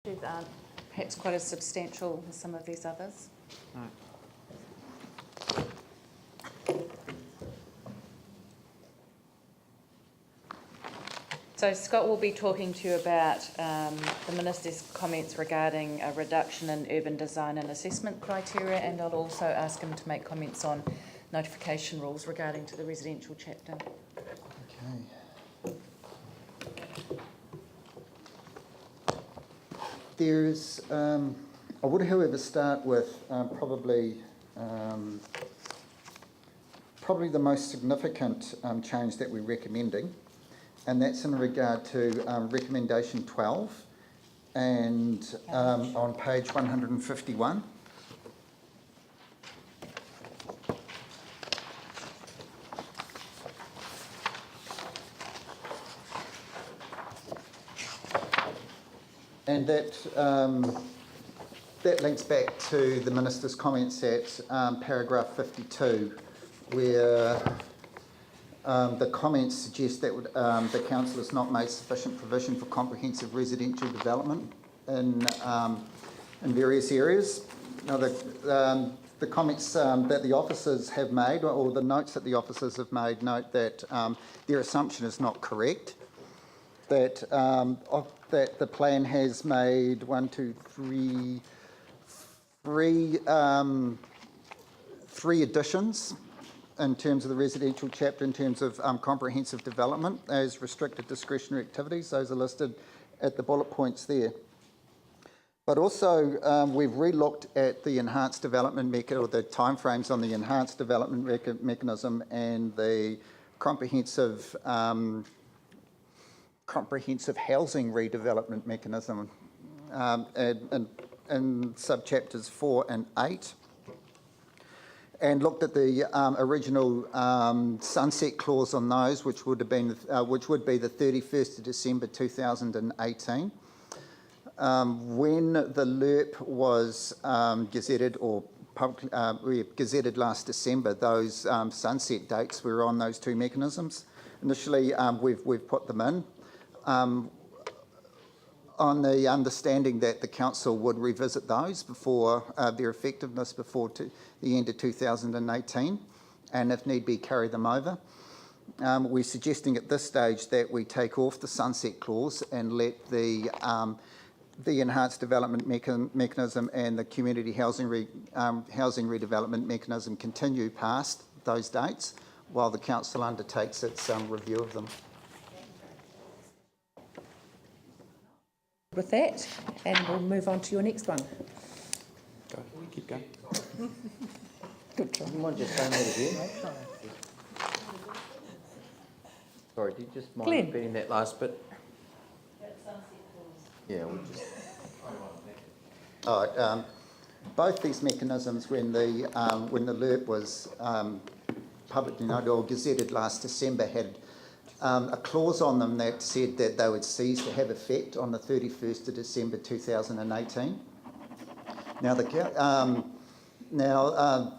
These aren't perhaps quite as substantial as some of these others. No. So Scott will be talking to you about the Minister's comments regarding a reduction in urban design and assessment criteria, and I'll also ask him to make comments on notification rules regarding to the residential chapter. Okay. There's, I would however start with probably the most significant change that we're recommending, and that's in regard to recommendation 12 and on page 151. And that links back to the Minister's comments at paragraph 52, where the comments suggest that the Council has not made sufficient provision for comprehensive residential development in various areas. Now, the comments that the officers have made, or the notes that the officers have made, note that their assumption is not correct. That the plan has made three additions in terms of the residential chapter, in terms of comprehensive development as restricted discretionary activities. Those are listed at the bullet points there. But also we've re-looked at the enhanced development mechanism, or the timeframes on the enhanced development mechanism and the comprehensive housing redevelopment mechanism in subchapters 4 and 8, and looked at the original sunset clause on those, which would be the 31st of December 2018. When the LERP was gazetted or gazetted last December, those sunset dates were on those two mechanisms. Initially, we've put them in on the understanding that the Council would revisit those before their effectiveness before the end of 2018, and if need be, carry them over. We're suggesting at this stage that we take off the sunset clause and let the enhanced development mechanism and the community housing redevelopment mechanism continue past those dates while the Council undertakes its review of them. With that, and we'll move on to your next one. Go, keep going. Good job. You mind just saying that again, mate? Sorry, do you just mind Glenn. repeating that last bit? Yeah, we'll just... Both these mechanisms, when the LERP was publicly noted or gazetted last December, had a clause on them that said that they would cease to have effect on the 31st of December 2018. Now,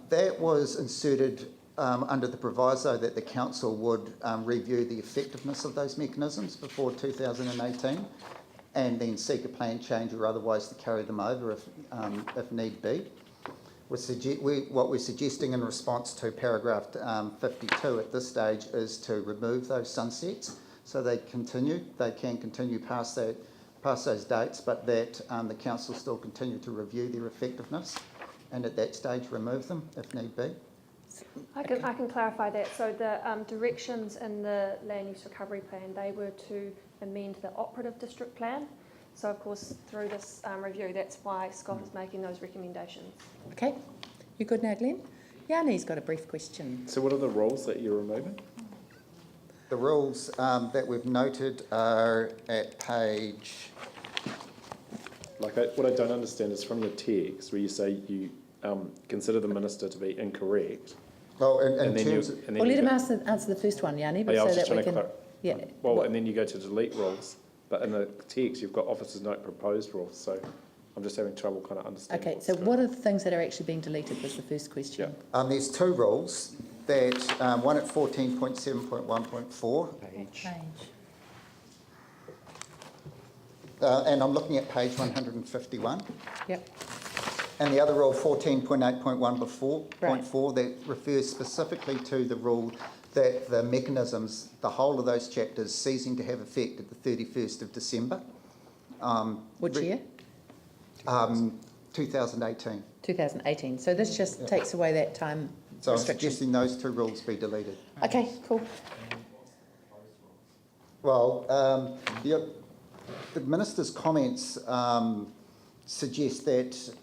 that was inserted under the proviso that the Council would review the effectiveness of those mechanisms before 2018 and then seek a plan change or otherwise to carry them over if need be. What we're suggesting in response to paragraph 52 at this stage is to remove those sunsets so they can continue past those dates, but that the Council still continue to review their effectiveness and at that stage remove them if need be. I can clarify that. So the directions in the Land Use Recovery Plan, they were to amend the operative district plan. So of course through this review, that's why Scott is making those recommendations. Okay, you good now, Glenn? Yanni's got a brief question. So what are the rules that you're removing? The rules that we've noted are at page... What I don't understand is from your text where you say you consider the Minister to be incorrect. Well, and then Let him answer the first one, Yanni, but so that we can... Yeah. Well, and then you go to delete rules, but in the text you've got Officers Note proposed rules, so I'm just having trouble kind of understanding. Okay, so what are the things that are actually being deleted was the first question. Yeah. There's two rules, that one at 14.7.1.4. Page. and I'm looking at page 151. Yep. And the other rule, 14.8.1 before, Right. point 4, that refers specifically to the rule that the mechanisms, the whole of those chapters ceasing to have effect at the 31st of December. Which year? 2018. 2018. So this just takes away that time So I'm restriction. suggesting those two rules be deleted. Okay, cool. Well, the Minister's comments suggest that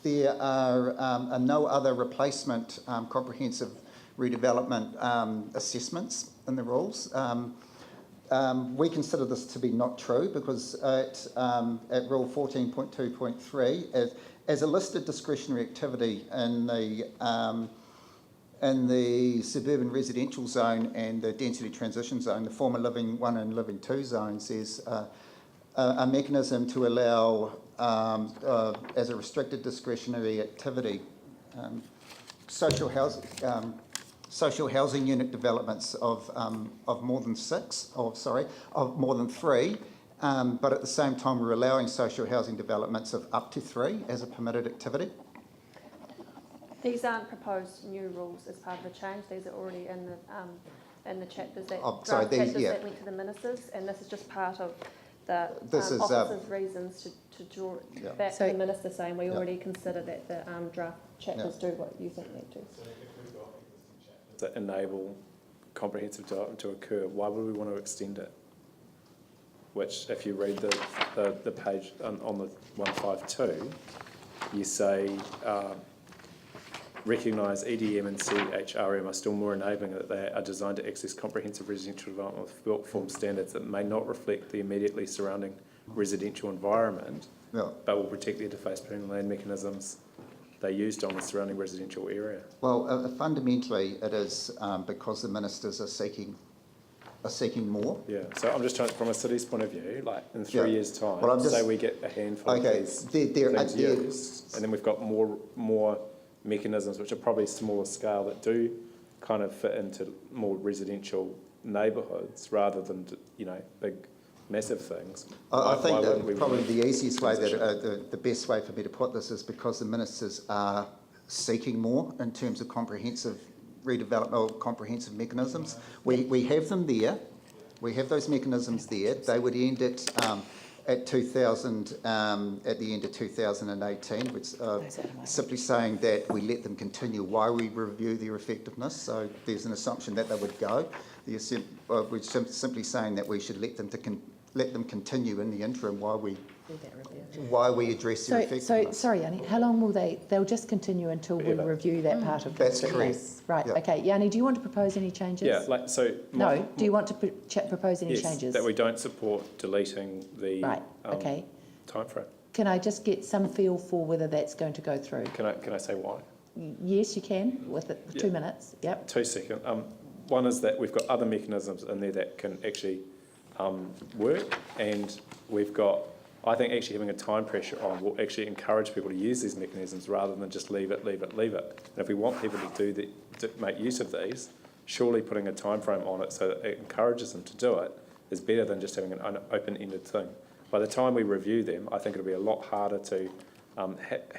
there are no other replacement comprehensive redevelopment assessments in the rules. We consider this to be not true because at Rule 14.2.3, as a listed discretionary activity in the suburban residential zone and the density transition zone, the former Living 1 and Living 2 zones, there's a mechanism to allow, as a restricted discretionary activity, social housing unit developments of more than more than 3, but at the same time we're allowing social housing developments of up to 3 as a permitted activity. These aren't proposed new rules as part of the change. These are already in the chapters that that went to the ministers, and this is just part of the officer's reasons to draw it back to the minister, saying we already consider that the draft chapters do what you think they do. That enable comprehensive development to occur, why would we want to extend it? Which, if you read the page on the 152, you say recognise EDM and CHRM are still more enabling, that they are designed to access comprehensive residential development with built form standards that may not reflect the immediately surrounding residential environment, but will protect the interface between land mechanisms they used on the surrounding residential area. Well, fundamentally, it is because the ministers are seeking more. Yeah, so I'm just trying, from a city's point of view, like in 3 years' time, say we get a handful of these things used, and then we've got more mechanisms which are probably smaller scale that do kind of fit into more residential neighbourhoods rather than, big massive things. I think that probably the easiest way, the best way for me to put this is because the ministers are seeking more in terms of comprehensive redevelopment or comprehensive mechanisms. We have them there. We have those mechanisms there. They would end at 2000, at the end of 2018, which simply saying that we let them continue while we review their effectiveness. So there's an assumption that they would go. We're simply saying that we should let them continue in the interim while we address their effectiveness. So sorry, Yanni, how long will they'll just continue until we review that part of the That's correct. Right, Yep. Okay. Yanni, do you want to propose any changes? Yeah, do you want to propose any changes? That we don't support deleting the time frame. Can I just get some feel for whether that's going to go through? Can I say why? Yes, you can, with 2 minutes. Yep. 2 seconds. One is that we've got other mechanisms in there that can actually work, and we've got, I think actually having a time pressure on will actually encourage people to use these mechanisms rather than just leave it. And if we want people to make use of these, surely putting a time frame on it so that it encourages them to do it is better than just having an open-ended thing. By the time we review them, I think it'll be a lot harder to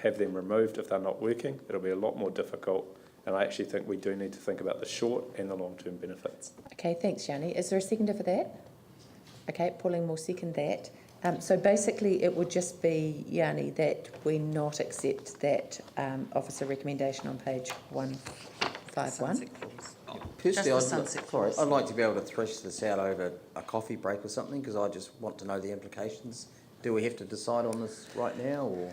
have them removed if they're not working. It'll be a lot more difficult, and I actually think we do need to think about the short and the long-term benefits. Okay, thanks, Yanni. Is there a seconder for that? Okay, Pauline will second that. So basically it would just be, Yanni, that we not accept that officer recommendation on page 151. Personally, I'd like to be able to thresh this out over a coffee break or something, because I just want to know the implications. Do we have to decide on this right now, or...?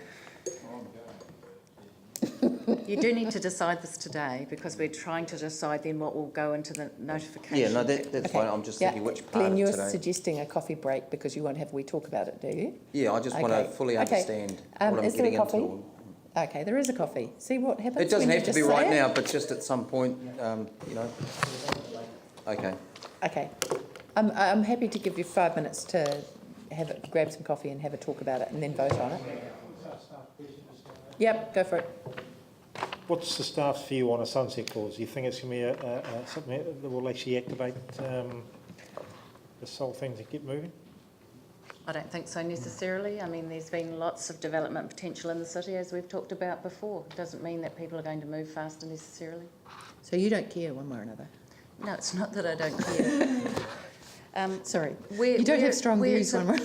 You do need to decide this today because we're trying to decide then what will go into the notification. Yeah, no, that's fine. I'm just thinking which part Glenn, you're today. Suggesting a coffee break because you won't have we talk about it, do you? Yeah, I just want to fully understand what I'm is there getting a coffee? into. Okay, there is a coffee. See what happens. It doesn't when have you to be just right say it? now, but just at some point, Okay. Okay. I'm happy to give you 5 minutes to grab some coffee and have a talk about it and then vote on it. Yep, go for it. What's the staff's view on a sunset clause? Do you think it's going to be something that will actually activate this whole thing to get moving? I don't think so necessarily. I mean, there's been lots of development potential in the city, as we've talked about before. It doesn't mean that people are going to move faster necessarily. So you don't care one way or another? No, it's not that I don't care. Sorry, you don't have strong views one way.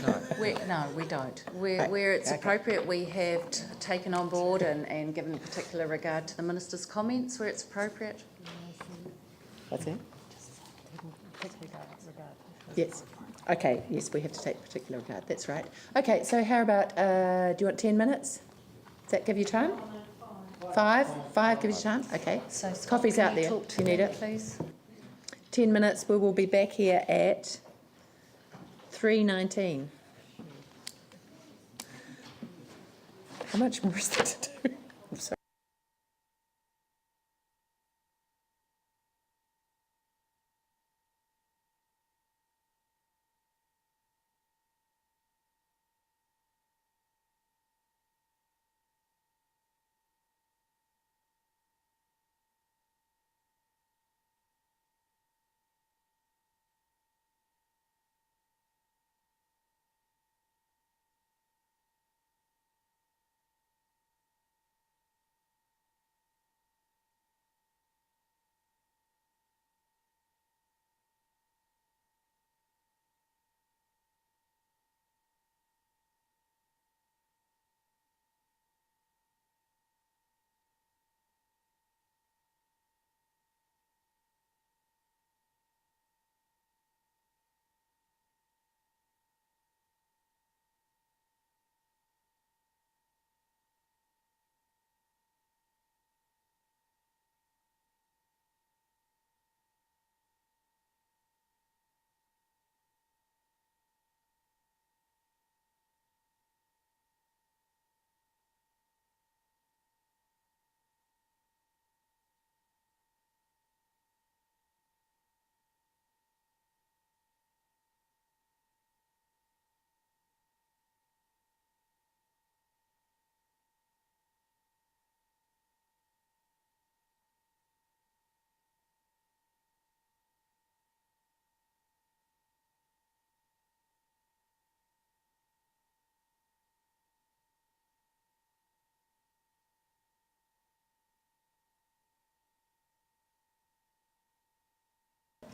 No, we don't. Right, Where it's okay. appropriate, we have taken on board and given particular regard to the Minister's comments where it's appropriate. What's that? Yes. Okay, yes, we have to take particular regard, that's right. Okay, so how about, do you want 10 minutes? Does that give you time? 5? 5 give you time? Okay. So Scott, Coffee's can out you there. talk to You need me, it? please? 10 minutes, we will be back here at 3:19. How much more is there to do? I'm sorry.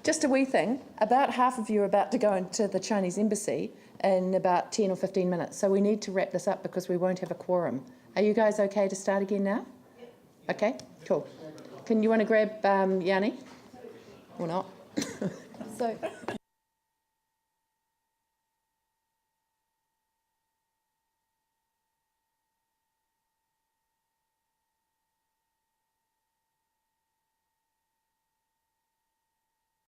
Just a wee thing, about half of you are about to go into the Chinese embassy in about 10 or 15 minutes, so we need to wrap this up because we won't have a quorum. Are you guys okay to start again now? Okay, cool. You want to grab Yanni? Or not? So